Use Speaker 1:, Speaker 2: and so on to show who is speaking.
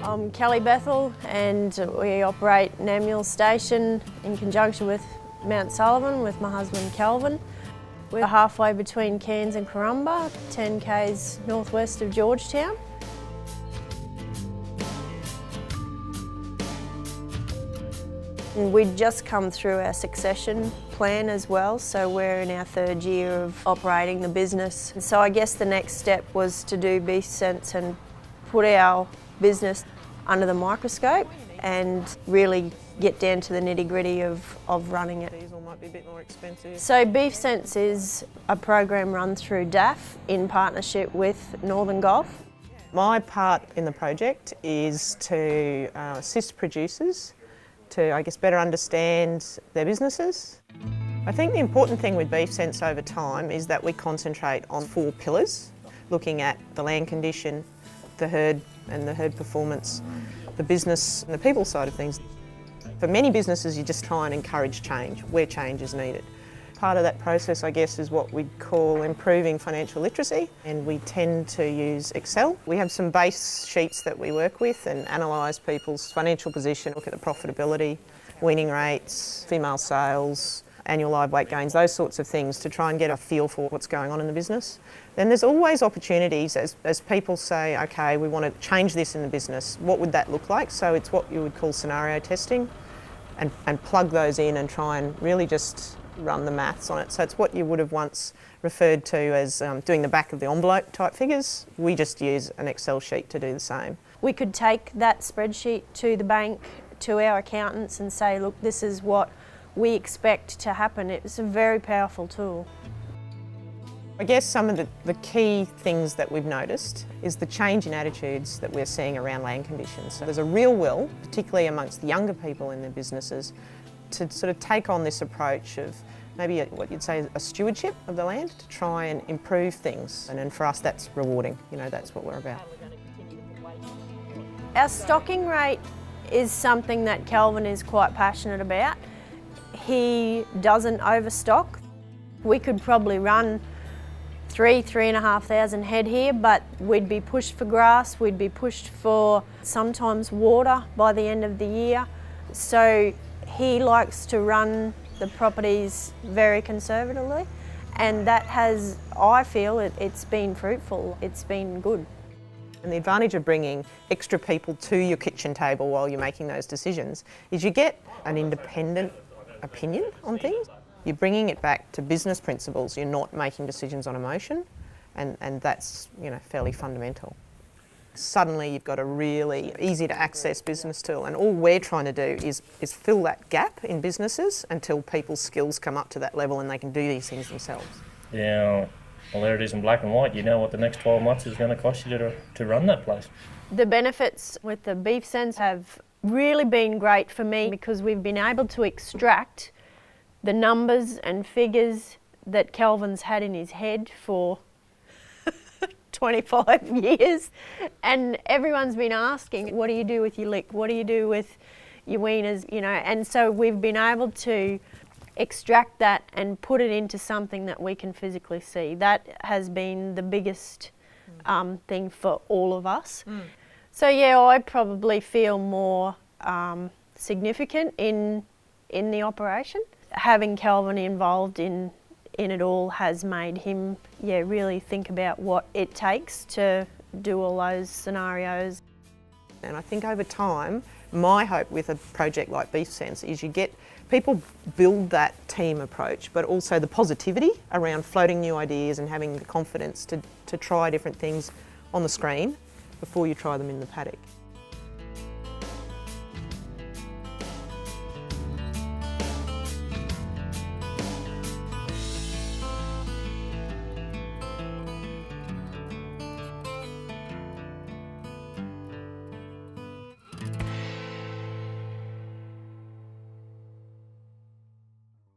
Speaker 1: I'm Kelly Bethel and we operate Namuel Station in conjunction with Mount Sullivan with my husband Kelvin. We're halfway between Cairns and Corumba, 10 k's northwest of Georgetown. We'd just come through our succession plan as well, so we're in our third year of operating the business. And so I guess the next step was to do beef sense and put our business under the microscope and really get down to the nitty-gritty of running it.
Speaker 2: Diesel might be a bit more expensive.
Speaker 1: So Beef Sense is a program run through DAF in partnership with Northern Gulf.
Speaker 2: My part in the project is to assist producers to, I guess, better understand their businesses. I think the important thing with Beef Sense over time is that we concentrate on 4 pillars, looking at the land condition, the herd and the herd performance, the business and the people side of things. For many businesses, you just try and encourage change where change is needed. Part of that process, I guess, is what we'd call improving financial literacy, and we tend to use Excel. We have some base sheets that we work with and analyse people's financial position, look at the profitability, weaning rates, female sales, annual live weight gains, those sorts of things to try and get a feel for what's going on in the business. Then there's always opportunities as people say, okay, we want to change this in the business. What would that look like? So it's what you would call scenario testing and plug those in and try and really just run the maths on it. So it's what you would have once referred to as doing the back of the envelope type figures. We just use an Excel sheet to do the same.
Speaker 1: We could take that spreadsheet to the bank, to our accountants and say, look, this is what we expect to happen. It's a very powerful tool.
Speaker 2: I guess some of the key things that we've noticed is the change in attitudes that we're seeing around land conditions. So there's a real will, particularly amongst the younger people in their businesses, to sort of take on this approach of maybe what you'd say a stewardship of the land to try and improve things. And then for us, that's rewarding. You know, that's what we're about.
Speaker 1: Our stocking rate is something that Kelvin is quite passionate about. He doesn't overstock. We could probably run 3,500 head here, but we'd be pushed for grass, we'd be pushed for sometimes water by the end of the year. So he likes to run the properties very conservatively, and that has, I feel, it's been fruitful, it's been good.
Speaker 2: And the advantage of bringing extra people to your kitchen table while you're making those decisions is you get an independent opinion on things. You're bringing it back to business principles. You're not making decisions on emotion, and that's, you know, fairly fundamental. Suddenly you've got a really easy to access business tool, and all we're trying to do is fill that gap in businesses until people's skills come up to that level and they can do these things themselves.
Speaker 3: Yeah, well, there it is in black and white. You know what the next 12 months is going to cost you to run that place.
Speaker 1: The benefits with the Beef Sense have really been great for me because we've been able to extract the numbers and figures that Kelvin's had in his head for 25 years, and everyone's been asking, what do you do with your lick? What do you do with your weaners? You know, and so we've been able to extract that and put it into something that we can physically see. That has been the biggest thing for all of us. So yeah, I probably feel more significant in the operation. Having Kelvin involved in it all has made him, really think about what it takes to do all those scenarios.
Speaker 2: And I think over time, my hope with a project like Beef Sense is you get people build that team approach, but also the positivity around floating new ideas and having the confidence to try different things on the screen before you try them in the paddock.